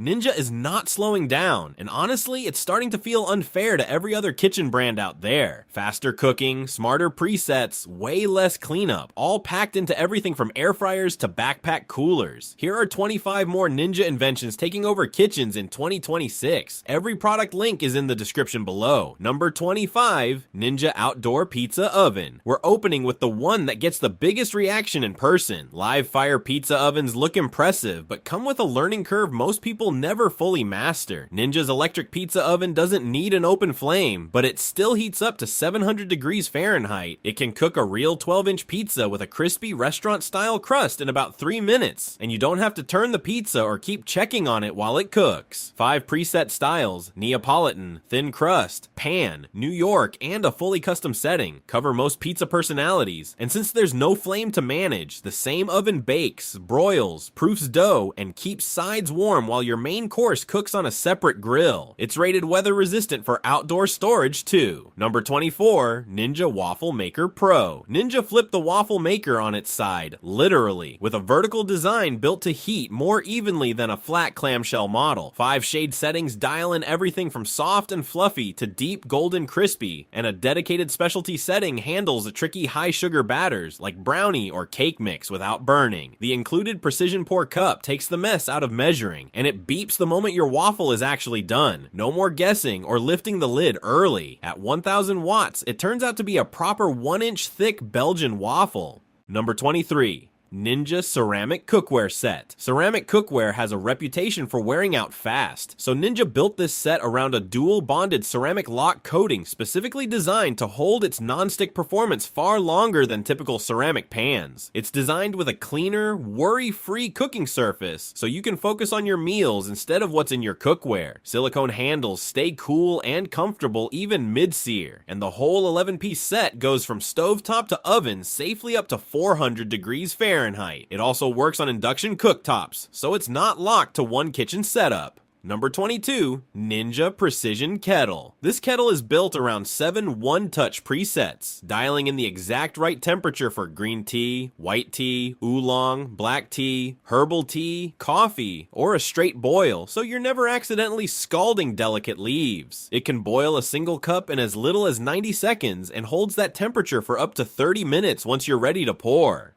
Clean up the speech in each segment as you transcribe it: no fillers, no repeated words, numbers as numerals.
Ninja is not slowing down, and honestly, it's starting to feel unfair to every other kitchen brand out there. Faster cooking, smarter presets, way less cleanup, all packed into everything from air fryers to backpack coolers. Here are 25 more Ninja inventions taking over kitchens in 2026. Every product link is in the description below. Number 25, Ninja Outdoor Pizza Oven. We're opening with the one that gets the biggest reaction in person. Live fire pizza ovens look impressive, but come with a learning curve most people never fully master. Ninja's electric pizza oven doesn't need an open flame, but it still heats up to 700 degrees Fahrenheit. It can cook a real 12-inch pizza with a crispy restaurant-style crust in about 3 minutes, and you don't have to turn the pizza or keep checking on it while it cooks. 5 preset styles: Neapolitan, thin crust, pan, New York, and a fully custom setting. Cover most pizza personalities, and since there's no flame to manage, the same oven bakes, broils, proofs dough, and keeps sides warm while your main course cooks on a separate grill. It's rated weather resistant for outdoor storage too. Number 24, Ninja Waffle Maker Pro. Ninja flipped the waffle maker on its side, literally, with a vertical design built to heat more evenly than a flat clamshell model. 5 shade settings dial in everything from soft and fluffy to deep golden crispy, and a dedicated specialty setting handles the tricky high sugar batters like brownie or cake mix without burning. The included precision pour cup takes the mess out of measuring, and it beeps the moment your waffle is actually done. No more guessing or lifting the lid early. At 1000 watts, it turns out to be a proper 1-inch thick Belgian waffle. Number 23. Ninja Ceramic Cookware Set. Ceramic cookware has a reputation for wearing out fast, so Ninja built this set around a dual bonded ceramic lock coating specifically designed to hold its non-stick performance far longer than typical ceramic pans. It's designed with a cleaner, worry-free cooking surface, so you can focus on your meals instead of what's in your cookware. Silicone handles stay cool and comfortable even mid-sear, and the whole 11-piece set goes from stovetop to oven safely up to 400 degrees Fahrenheit. It also works on induction cooktops, so it's not locked to one kitchen setup. Number 22, Ninja Precision Kettle. This kettle is built around 7 one-touch presets, dialing in the exact right temperature for green tea, white tea, oolong, black tea, herbal tea, coffee, or a straight boil, so you're never accidentally scalding delicate leaves. It can boil a single cup in as little as 90 seconds and holds that temperature for up to 30 minutes once you're ready to pour.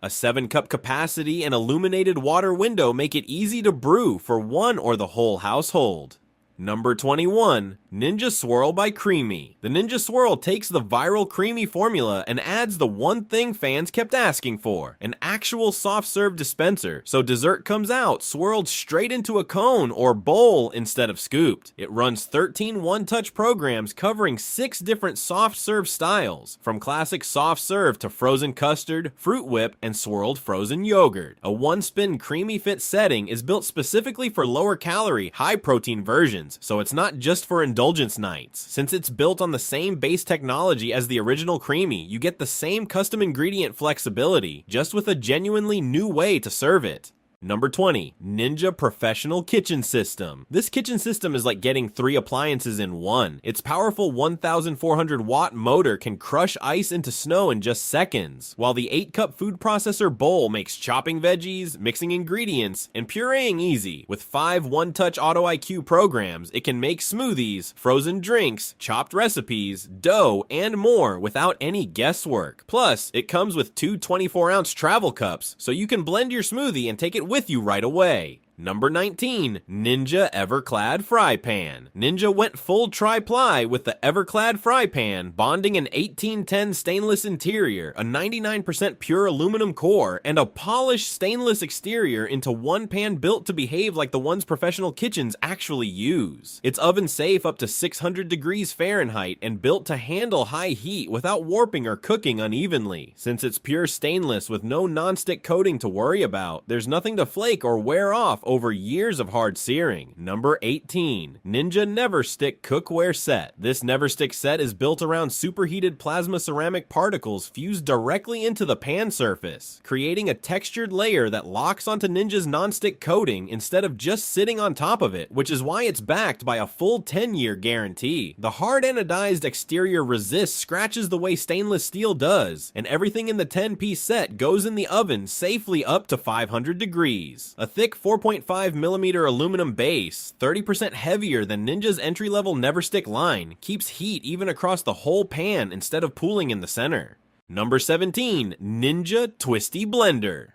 A 7-cup capacity and illuminated water window make it easy to brew for one or the whole household. Number 21, Ninja Swirl by Creamy. The Ninja Swirl takes the viral creamy formula and adds the one thing fans kept asking for, an actual soft serve dispenser, so dessert comes out swirled straight into a cone or bowl instead of scooped. It runs 13 one-touch programs covering 6 different soft serve styles, from classic soft serve to frozen custard, fruit whip, and swirled frozen yogurt. A one-spin creamy fit setting is built specifically for lower calorie, high protein versions, so it's not just for indulgence nights. Since it's built on the same base technology as the original Creamy, you get the same custom ingredient flexibility, just with a genuinely new way to serve it. Number 20, Ninja Professional Kitchen System. This kitchen system is like getting 3 appliances in one. Its powerful 1,400 watt motor can crush ice into snow in just seconds, while the 8-cup food processor bowl makes chopping veggies, mixing ingredients, and pureeing easy. With 5 one-touch Auto IQ programs, it can make smoothies, frozen drinks, chopped recipes, dough, and more without any guesswork. Plus, it comes with 2 24-ounce travel cups, so you can blend your smoothie and take it with you right away. Number 19, Ninja Everclad Fry Pan. Ninja went full tri-ply with the Everclad Fry Pan, bonding an 1810 stainless interior, a 99% pure aluminum core, and a polished stainless exterior into one pan built to behave like the ones professional kitchens actually use. It's oven safe up to 600 degrees Fahrenheit and built to handle high heat without warping or cooking unevenly. Since it's pure stainless with no non-stick coating to worry about, there's nothing to flake or wear off over years of hard searing. Number 18, Ninja Never Stick Cookware Set. This Never Stick set is built around superheated plasma ceramic particles fused directly into the pan surface, creating a textured layer that locks onto Ninja's non-stick coating instead of just sitting on top of it, which is why it's backed by a full 10-year guarantee. The hard anodized exterior resists scratches the way stainless steel does, and everything in the 10-piece set goes in the oven safely up to 500 degrees. A thick 4.5 8.5mm aluminum base, 30% heavier than Ninja's entry-level Never Stick line, keeps heat even across the whole pan instead of pooling in the center. Number 17, Ninja Twisty Blender.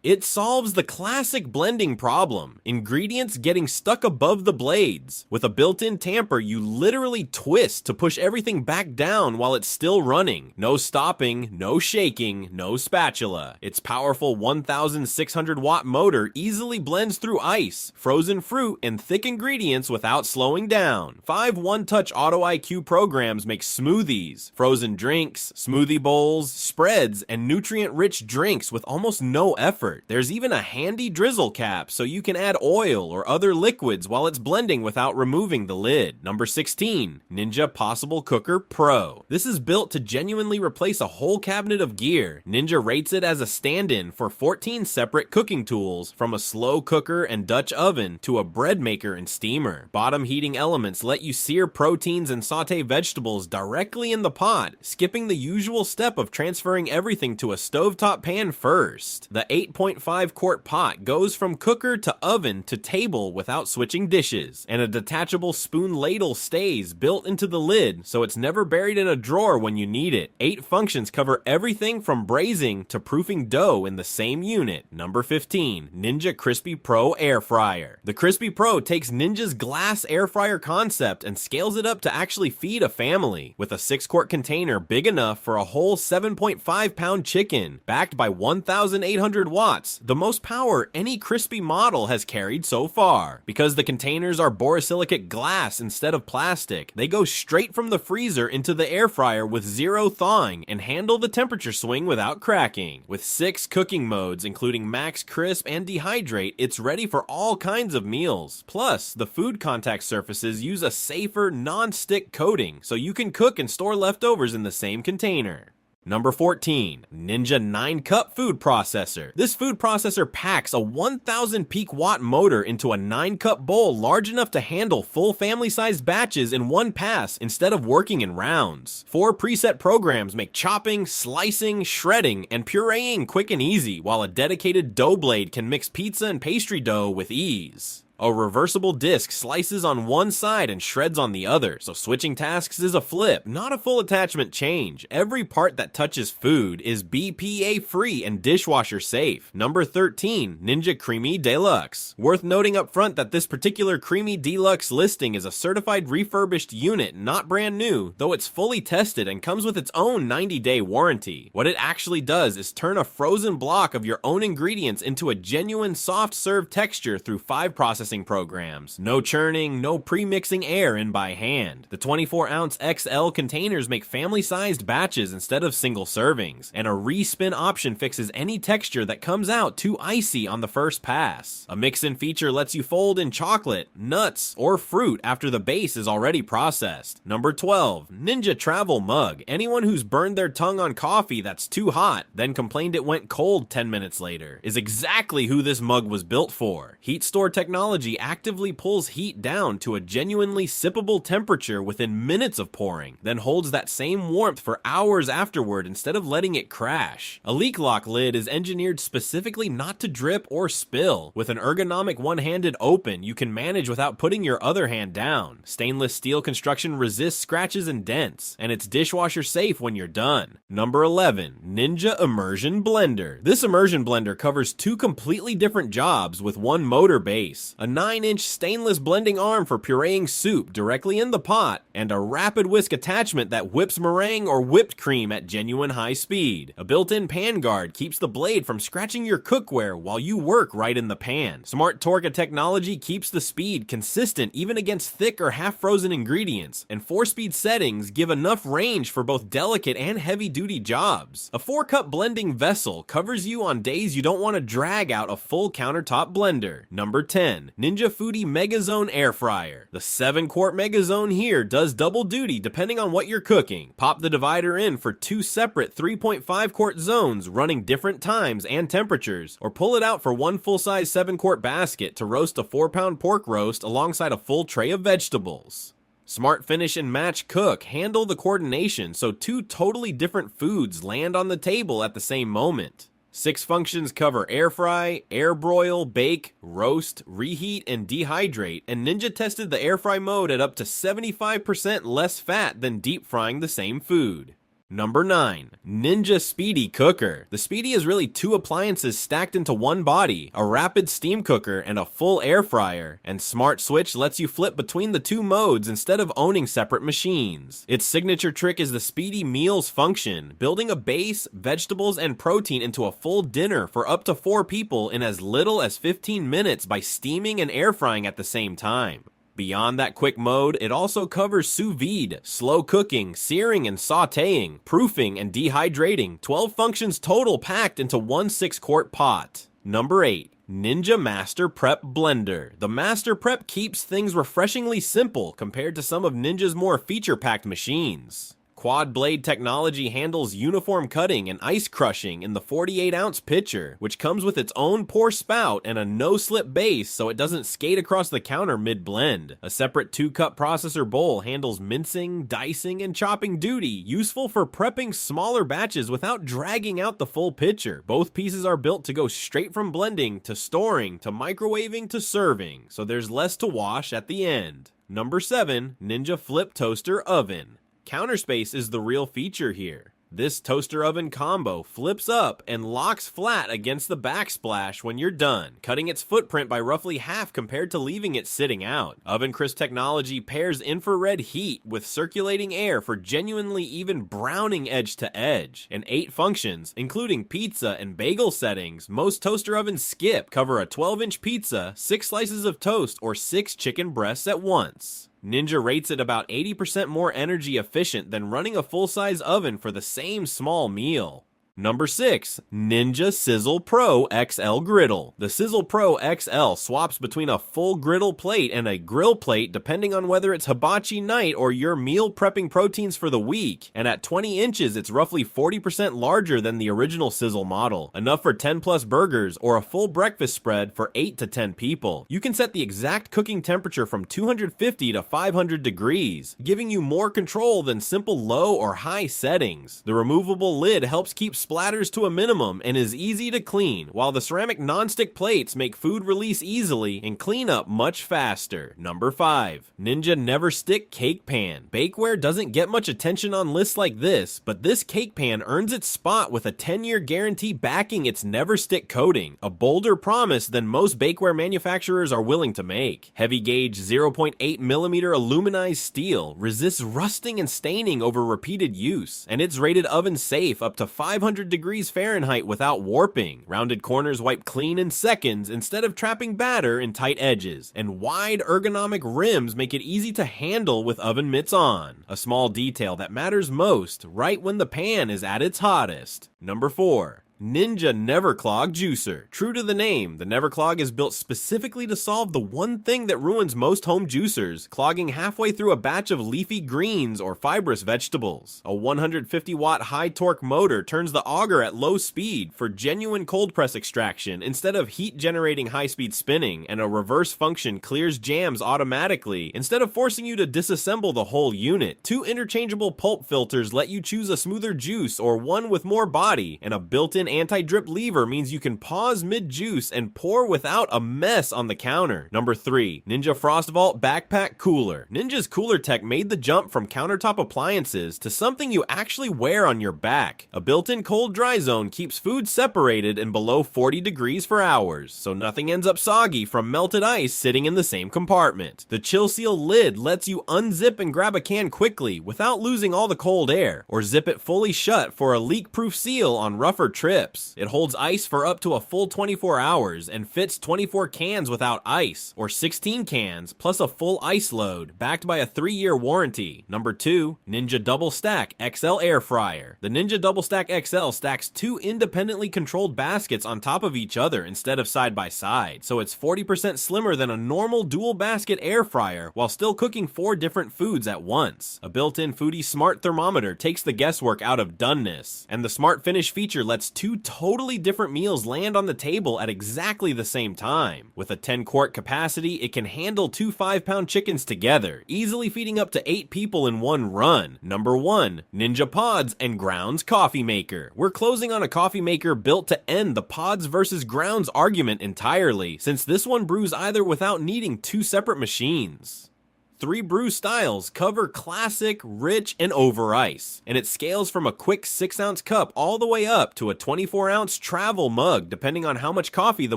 It solves the classic blending problem, ingredients getting stuck above the blades. With a built-in tamper, you literally twist to push everything back down while it's still running. No stopping, no shaking, no spatula. Its powerful 1,600 watt motor easily blends through ice, frozen fruit, and thick ingredients without slowing down. 5 one-touch Auto IQ programs make smoothies, frozen drinks, smoothie bowls, spreads, and nutrient-rich drinks with almost no effort. There's even a handy drizzle cap so you can add oil or other liquids while it's blending without removing the lid. Number 16, Ninja Possible Cooker Pro. This is built to genuinely replace a whole cabinet of gear. Ninja rates it as a stand-in for 14 separate cooking tools, from a slow cooker and Dutch oven to a bread maker and steamer. Bottom heating elements let you sear proteins and saute vegetables directly in the pot, skipping the usual step of transferring everything to a stovetop pan first. The 8.5 quart pot goes from cooker to oven to table without switching dishes, and a detachable spoon ladle stays built into the lid so it's never buried in a drawer when you need it. 8 functions cover everything from braising to proofing dough in the same unit. Number 15, Ninja Crispy Pro Air Fryer. The Crispy Pro takes Ninja's glass air fryer concept and scales it up to actually feed a family, with a 6-quart container big enough for a whole 7.5-pound chicken, backed by 1,800 watts, the most power any crispy model has carried so far. Because the containers are borosilicate glass instead of plastic, they go straight from the freezer into the air fryer with 0 thawing and handle the temperature swing without cracking. With 6 cooking modes, including max crisp and dehydrate, it's ready for all kinds of meals. Plus, the food contact surfaces use a safer, non-stick coating, so you can cook and store leftovers in the same container. Number 14, Ninja 9-Cup Food Processor. This food processor packs a 1,000 peak watt motor into a 9-cup bowl large enough to handle full family-sized batches in one pass instead of working in rounds. 4 preset programs make chopping, slicing, shredding, and pureeing quick and easy, while a dedicated dough blade can mix pizza and pastry dough with ease. A reversible disc slices on one side and shreds on the other, so switching tasks is a flip, not a full attachment change. Every part that touches food is BPA free and dishwasher safe. Number 13, Ninja Creamy Deluxe. Worth noting up front that this particular Creamy Deluxe listing is a certified refurbished unit, not brand new, though it's fully tested and comes with its own 90-day warranty. What it actually does is turn a frozen block of your own ingredients into a genuine soft serve texture through 5 processing programs. No churning, no pre-mixing air in by hand. The 24-ounce XL containers make family-sized batches instead of single servings, and a re-spin option fixes any texture that comes out too icy on the first pass. A mix-in feature lets you fold in chocolate, nuts, or fruit after the base is already processed. Number 12, Ninja Travel Mug. Anyone who's burned their tongue on coffee that's too hot, then complained it went cold 10 minutes later, is exactly who this mug was built for. Heat store technology actively pulls heat down to a genuinely sippable temperature within minutes of pouring, then holds that same warmth for hours afterward instead of letting it crash. A leak lock lid is engineered specifically not to drip or spill. With an ergonomic one-handed open, you can manage without putting your other hand down. Stainless steel construction resists scratches and dents, and it's dishwasher safe when you're done. Number 11, Ninja Immersion Blender. This immersion blender covers 2 completely different jobs with one motor base. A 9-inch stainless blending arm for pureeing soup directly in the pot, and a rapid whisk attachment that whips meringue or whipped cream at genuine high speed. A built-in pan guard keeps the blade from scratching your cookware while you work right in the pan. Smart Torque technology keeps the speed consistent even against thick or half-frozen ingredients, and 4-speed settings give enough range for both delicate and heavy-duty jobs. A 4-cup blending vessel covers you on days you don't want to drag out a full countertop blender. Number 10, Ninja Foodi Megazone Air Fryer. The 7-quart Megazone here does double duty depending on what you're cooking. Pop the divider in for 2 separate 3.5-quart zones running different times and temperatures, or pull it out for one full-size 7-quart basket to roast a 4-pound pork roast alongside a full tray of vegetables. Smart Finish and Match Cook handle the coordination so 2 totally different foods land on the table at the same moment. 6 functions cover air fry, air broil, bake, roast, reheat, and dehydrate, and Ninja tested the air fry mode at up to 75% less fat than deep frying the same food. Number 9. Ninja Speedy Cooker. The Speedy is really 2 appliances stacked into one body, a rapid steam cooker and a full air fryer, and Smart Switch lets you flip between the 2 modes instead of owning separate machines. Its signature trick is the Speedy Meals function, building a base, vegetables, and protein into a full dinner for up to 4 people in as little as 15 minutes by steaming and air frying at the same time. Beyond that quick mode, it also covers sous vide, slow cooking, searing and sautéing, proofing and dehydrating, 12 functions total packed into one 6-quart pot. Number 8. Ninja Master Prep Blender. The Master Prep keeps things refreshingly simple compared to some of Ninja's more feature-packed machines. Quad blade technology handles uniform cutting and ice crushing in the 48-ounce pitcher, which comes with its own pour spout and a no-slip base so it doesn't skate across the counter mid-blend. A separate 2-cup processor bowl handles mincing, dicing, and chopping duty, useful for prepping smaller batches without dragging out the full pitcher. Both pieces are built to go straight from blending to storing to microwaving to serving, so there's less to wash at the end. Number 7. Ninja Flip Toaster Oven. Counter space is the real feature here. This toaster oven combo flips up and locks flat against the backsplash when you're done, cutting its footprint by roughly half compared to leaving it sitting out. Oven Crisp technology pairs infrared heat with circulating air for genuinely even browning edge to edge. And 8 functions, including pizza and bagel settings, most toaster ovens skip, cover a 12-inch pizza, 6 slices of toast, or 6 chicken breasts at once. Ninja rates it about 80% more energy efficient than running a full-size oven for the same small meal. Number 6. Ninja Sizzle Pro XL Griddle. The Sizzle Pro XL swaps between a full griddle plate and a grill plate depending on whether it's hibachi night or your meal prepping proteins for the week, and at 20 inches it's roughly 40% larger than the original Sizzle model, enough for 10 plus burgers or a full breakfast spread for 8 to 10 people. You can set the exact cooking temperature from 250 to 500 degrees, giving you more control than simple low or high settings. The removable lid helps keep splatters to a minimum and is easy to clean, while the ceramic nonstick plates make food release easily and clean up much faster. Number 5. Ninja Never Stick Cake Pan. Bakeware doesn't get much attention on lists like this, but this cake pan earns its spot with a 10-year guarantee backing its Never Stick coating, a bolder promise than most bakeware manufacturers are willing to make. Heavy gauge 0.8mm aluminized steel resists rusting and staining over repeated use, and it's rated oven safe up to 500 degrees Fahrenheit without warping. Rounded corners wipe clean in seconds instead of trapping batter in tight edges, and wide ergonomic rims make it easy to handle with oven mitts on. A small detail that matters most right when the pan is at its hottest. Number 4. Ninja Neverclog Juicer. True to the name, the Neverclog is built specifically to solve the one thing that ruins most home juicers, clogging halfway through a batch of leafy greens or fibrous vegetables. A 150-watt high-torque motor turns the auger at low speed for genuine cold press extraction instead of heat-generating high-speed spinning, and a reverse function clears jams automatically instead of forcing you to disassemble the whole unit. 2 interchangeable pulp filters let you choose a smoother juice or one with more body, and a built-in anti-drip lever means you can pause mid-juice and pour without a mess on the counter. Number 3. Ninja Frostvault Backpack Cooler. Ninja's cooler tech made the jump from countertop appliances to something you actually wear on your back. A built-in cold dry zone keeps food separated and below 40 degrees for hours, so nothing ends up soggy from melted ice sitting in the same compartment. The chill seal lid lets you unzip and grab a can quickly without losing all the cold air, or zip it fully shut for a leak-proof seal on rougher trips. It holds ice for up to a full 24 hours and fits 24 cans without ice, or 16 cans plus a full ice load, backed by a 3-year warranty. Number 2. Ninja Double Stack XL Air Fryer. The Ninja Double Stack XL stacks 2 independently controlled baskets on top of each other instead of side by side, so it's 40% slimmer than a normal dual basket air fryer while still cooking 4 different foods at once. A built-in Foodi Smart Thermometer takes the guesswork out of doneness, and the Smart Finish feature lets 2 two totally different meals land on the table at exactly the same time. With a 10-quart capacity, it can handle 2 5-pound chickens together, easily feeding up to 8 people in one run. Number 1. Ninja Pods and Grounds Coffee Maker. We're closing on a coffee maker built to end the pods versus grounds argument entirely, since this one brews either without needing 2 separate machines. 3 brew styles cover classic, rich, and over ice, and it scales from a quick 6-ounce cup all the way up to a 24-ounce travel mug depending on how much coffee the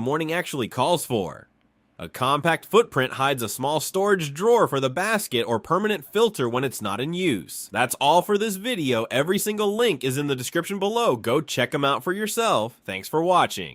morning actually calls for. A compact footprint hides a small storage drawer for the basket or permanent filter when it's not in use. That's all for this video. Every single link is in the description below. Go check them out for yourself. Thanks for watching.